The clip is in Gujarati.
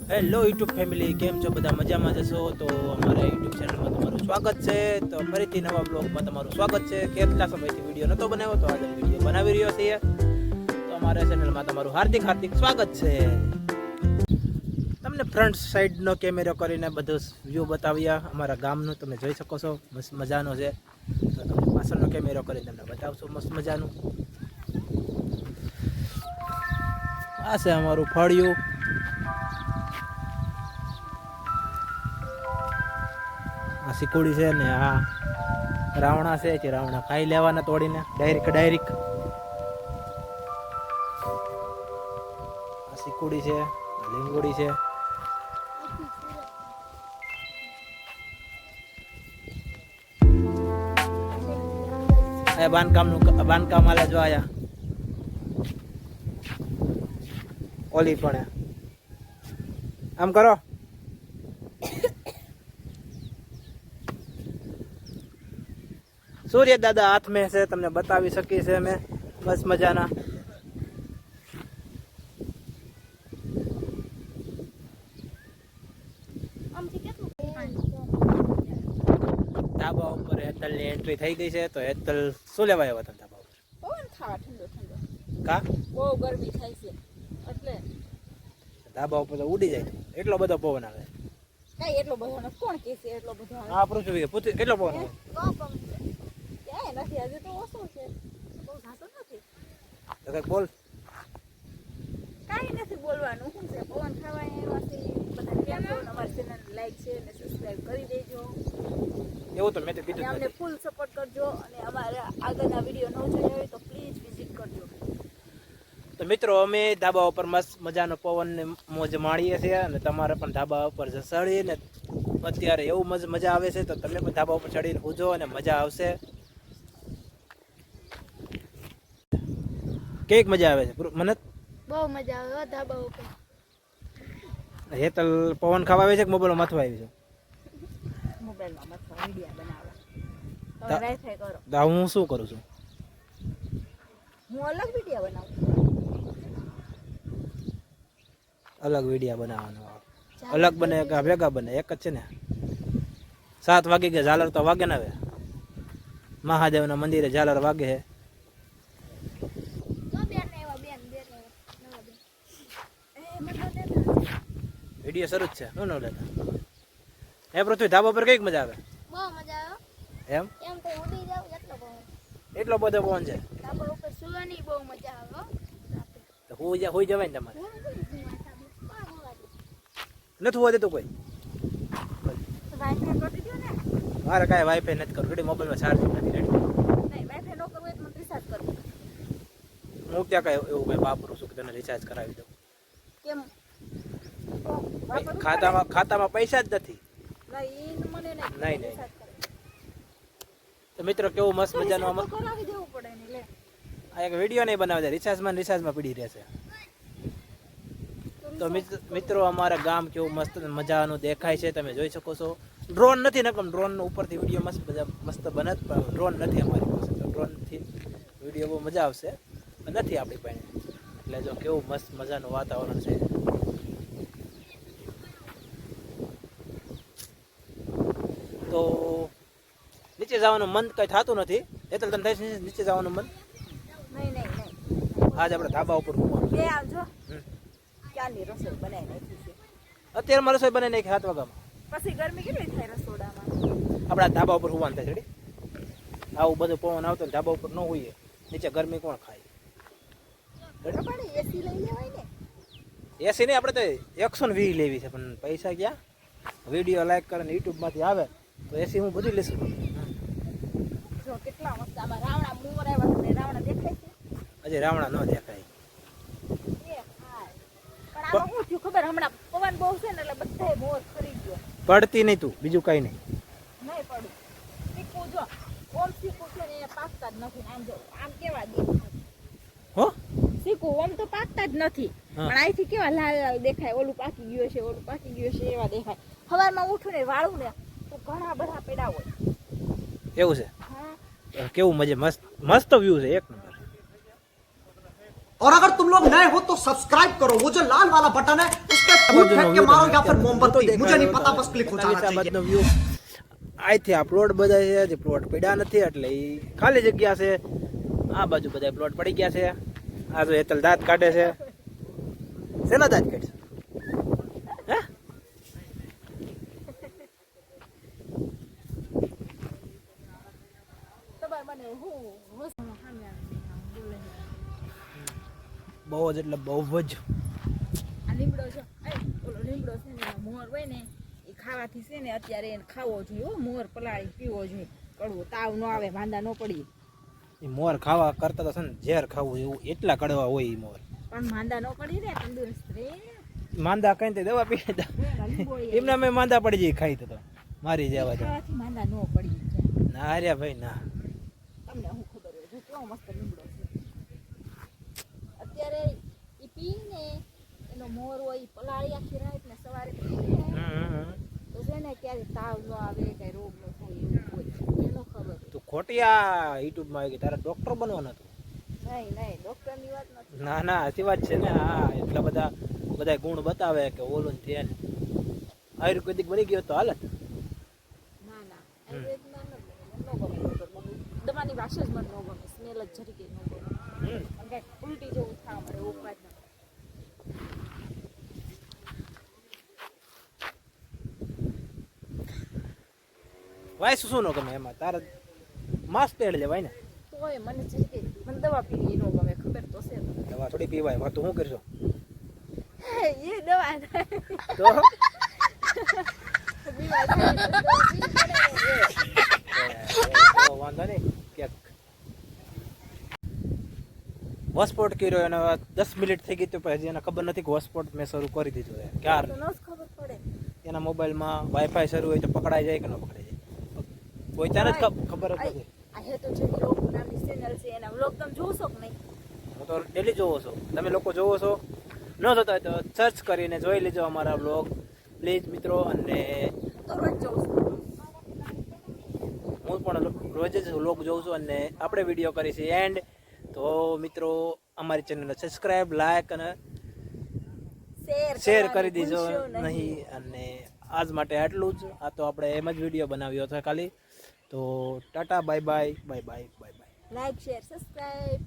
હેલો યુટ્યુબ ફેમિલી, કેમ છો બધા? મજામાં જશો તો અમારા યુટ્યુબ ચેનલમાં તમારું સ્વાગત છે. તો ફરીથી નવા બ્લોગમાં તમારું સ્વાગત છે. કેટલા સમયથી વિડીયો નહોતો બનાવ્યો, તો આજે વિડીયો બનાવી રહ્યો છીએ. તો અમારા ચેનલમાં તમારું હાર્દિક સ્વાગત છે. તમને ફ્રન્ટ સાઈડનો કેમેરો કરીને બધું વ્યૂ બતાવ્યા અમારા ગામનું, તમે જોઈ શકો છો, મસ્ત મજાનો છે. તો તમને પાછળનો કેમેરો કરીને તમને બતાવશું મસ્ત મજાનું. આ છે અમારું ફળિયું. આ સિકોડી છે ને આ રાવણા છે કે રાવણા ખાઈ લેવાના તોડીને ડાયરેક્ટ. આ સિકોડી છે, લીંગોડી છે. બાંધકામ આલે જો આયા ઓલી પણ આમ કરો. સૂર્ય દાદા હાથ મેં છે, તમને બતાવી શકીએ છે અમે બસ મજાના. ધાબા ઉપર હેતલ ની એન્ટ્રી થઈ ગઈ છે. તો હેતલ શું લેવા આવ્યા હતા ધાબા ઉપર? પવન ખાવા ઠંડો કા બહુ ગરમી થાય છે એટલે ધાબા ઉપર તો ઉડી જાય, એટલો બધો પવન આવે. કઈ એટલો બધો નથી, કોણ કે છે એટલો બધો આવે? હા પૃથ્વી કેટલો પવન આવે? ક્યાંય નથી, આજે તો ઓછો છે, બહુ ઝાટો નથી. તો કઈ બોલ. કાંઈ નથી બોલવાનું, શું છે? પવન ખાવા એવાથી બધા કેમ છો? અમારી ચેનલ લાઈક છે અને સબસ્ક્રાઇબ કરી દેજો. એવું તો મેં તો કીધું અમને ફૂલ સપોર્ટ કરજો અને અમારા આગળના વિડીયો ન જોયા હોય તો પ્લીઝ વિઝિટ કરજો. તો મિત્રો, અમે ધાબા ઉપર મસ્ત મજાનો પવન ને મોજ માણીએ છીએ અને તમારે પણ ધાબા ઉપર ચડીને અત્યારે એવું મજા આવે છે. તો તમે પણ ધાબા ઉપર ચડીને ઉજો અને મજા આવશે. કેક મજા આવે છે મને? બહુ મજા આવે ધાબા ઉપર. હેતલ પવન ખાવા આવે છે કે મોબાઈલમાં મથવા આવી છે? મોબાઈલમાં મથવા વિડીયો બનાવવા. તમે વાઈફાઈ કરો. તો હું શું કરું છું? હું અલગ વિડીયો બનાવું. અલગ વિડીયો બનાવવાનો. અલગ બને કે ભેગા બને? એક જ છે ને. 7 વાગે કે ઝાલર તો વાગે ને. હવે મહાદેવના મંદિરે ઝાલર વાગે છે. વિડીયો શરૂ જ છે. નો લેતા હે પૃથ્વી, ધાબા પર કઈક મજા આવે? બહુ મજા આવે. એમ તો ઉડી જાવ એટલો બધો પવન છે. ધાબા ઉપર સુવાની બહુ મજા આવે. તો હોઈ જવાય ને તમારે? નથી હોવા દેતું કોઈ? વાઈફાઈ કરી દો ને. મારે કાંઈ વાઈફાઈ નથી કરવું, મોબાઈલમાં ચાર્જિંગ નથી રેડી. નહીં, વાઈફાઈ ન કરવું હોય તો મને રિચાર્જ કરવું. હું ત્યાં કાંઈ એવું કંઈ વાપરું છું કે તને રિચાર્જ કરાવી દઉં? કેમ? ખાતામાં પૈસા જ નથી. નહીં. તો મિત્રો, કેવું મસ્ત મજાનું આમાં કરાવી દેવું પડે ને લે. આ એક વિડીયો નહીં બનાવે છે, રિચાર્જમાં પડી રહેશે. તો મિત્રો, અમારા ગામ કેવું મસ્ત મજાનું દેખાય છે, તમે જોઈ શકો છો. ડ્રોન નથી ને, ડ્રોન ઉપરથી વિડીયો મસ્ત બને, પણ ડ્રોન નથી અમારી પાસે. તો ડ્રોનથી વિડીયો બહુ મજા આવશે, નથી આપણી પાસે. એટલે જો કેવું મસ્ત મજાનું વાતાવરણ છે. તો નીચે જવાનું મન કઈ થતું નથી. એટલે તને થાય છે નીચે જવાનું મન? નહીં. આજ આપણે ધાબા ઉપર ઘૂમવાનું. બે આવજો. ક્યાંની રસોઈ બનાવી નાખી છે. અત્યારે મારે રસોઈ બનાવી નાખી 7 વાગ્યામાં. પછી ગરમી કેટલી થાય રસોડામાં? આપણા ધાબા ઉપર હોવાનું થાય છે. આવું બધું પવન આવતો ને ધાબા ઉપર ન હોઈએ, નીચે ગરમી કોણ ખાય? એસી લઈ લેવાય ને. એસી નહીં, આપણે તો 120 લેવી છે, પણ પૈસા ક્યાં? વિડીયો લાઈક કરે ને યુટ્યુબમાંથી આવે તો એસી હું બધું લેશું. જો કેટલા મસ્ત આમાં રાવણા મોર આવ્યા છે. રાવણા દેખાય છે? હજી રાવણા ન દેખાય. પણ આમાં શું થયું ખબર? હમણાં પવન બહુ છે ને એટલે બધાય મોર ખરી ગયો. પડતી નહીં તું, બીજું કઈ નહીં. નહીં પડું. શીખવું જો ઓમ શીખવું છે ને એ પાકતા જ નથી. આમ જો આમ કેવા દે હો શીખવું ઓમ તો પાકતા જ નથી, પણ અહીંથી કેવા લાલ લાલ દેખાય. ઓલું પાકી ગયું છે એવા દેખાય. સવારમાં ઉઠું ને વાળું ને તો ઘણા બધા પેડા હોય. એવું છે? હા. કેવું મસ્ત વ્યૂ છે, એક નંબર. और अगर तुम लोग नए हो तो सब्सक्राइब करो, वो जो लाल वाला बटन है उस पर ફેંક के मारोगे या फिर मोमबत्ती मुझे नहीं पता बस क्लिक हो जाना चाहिए વિસાબાદનો વ્યૂ અહીંથી આ પ્લોટ બધા છે જે પ્લોટ પડ્યા નથી એટલે એ ખાલી જગ્યા છે આ બાજુ બધા પ્લોટ પડી ગયા છે આ જો હેતલ દાંત કાઢે છે શેના દાંત કાઢશે હે તમારે મને હું સામે બોલે બહુ જ એટલે બહુ જ આ લીમડો છે ઓલો લીમડો છે ને મોર હોય ને એ ખાવાથી છે ને અત્યારે એને ખાવો જોઈએ હો મોર પલાળી પીવો જોઈએ કડવો તાવ ન આવે માંદા ન પડી એ મોર ખાવા કરતા તો છે ને ઝેર ખાવું એવું એટલા કડવા હોય એ મોર પણ માંદા ન પડી રે તંદુરસ્ત રે માંદા કઈ તે દવા પી એમના મેં માંદા પડી જાય ખાઈ તો મારી જવા દે ખાવાથી માંદા ન પડી જાય ના રે ભાઈ ના તમને શું ખબર હોય જો કેવો મસ્ત લીમડો છે અત્યારે ઈ પીને એનો મોર હોય ઈ પલાળી આખી રાત ને સવારે પીને તો છે ને ક્યારે તાવ ન આવે કઈ રોગ ન થાય એવું હોય એનો ખબર તું ખોટી આ યુટ્યુબ માં આવી ગઈ તારે ડોક્ટર બનવાનો હતો નહીં ડોક્ટરની વાત નથી ના ના સાચી વાત છે ને હા એટલા બધા ગુણ બતાવે કે ઓલું ને તે આયુર્વેદિક બની ગયો તો હાલત ના ના આયુર્વેદમાં ન ગમે દવાની વાસ જ મને ન ગમે સ્મેલ જ જરીકે ન ગમે અને કંઈક ઉલટી જેવું થવા મળે ઉપવાસ ના વાય શું ન ગમે એમાં તારે માસ્ક પહેરી લેવાય ને તોય મને જરીકે મને દવા પીવી ન ગમે ખબર તો છે દવા થોડી પીવાય એમાં તું શું કરશો એ દવા તો વાંધો નહીં ક્યાંક હોસ્પોટ કર્યો એને 10 મિનિટ થઈ ગઈ તો પછી એને ખબર નથી કે હોસ્પોટ મેં શરૂ કરી દીધું છે ક્યાર ખબર પડે એના મોબાઈલમાં વાઈફાઈ શરૂ હોય તો પકડાઈ જાય કે ન પકડાઈ જાય કોઈ ત્યારે જ ખબર જ નથી આ હે તો જે વ્લોગ નામની ચેનલ છે એના વ્લોગ તમે જોશો કે નહીં હું તો ડેલી જોવો છો તમે લોકો જોવો છો ન જોતા હોય તો સર્ચ કરીને જોઈ લેજો અમારા વ્લોગ પ્લીઝ મિત્રો અને તો રોજ જોઉં છું હું પણ રોજ જ વ્લોગ જોઉં છું અને આપણે વિડીયો કરીશું એન્ડ તો મિત્રો અમારી ચેનલને સબસ્ક્રાઈબ લાઈક અને શેર કરી દીજો નહીં અને આજ માટે આટલું જ આ તો આપણે એમ જ વિડીયો બનાવ્યો હતો ખાલી તો Tata bye bye bye bye bye bye like share subscribe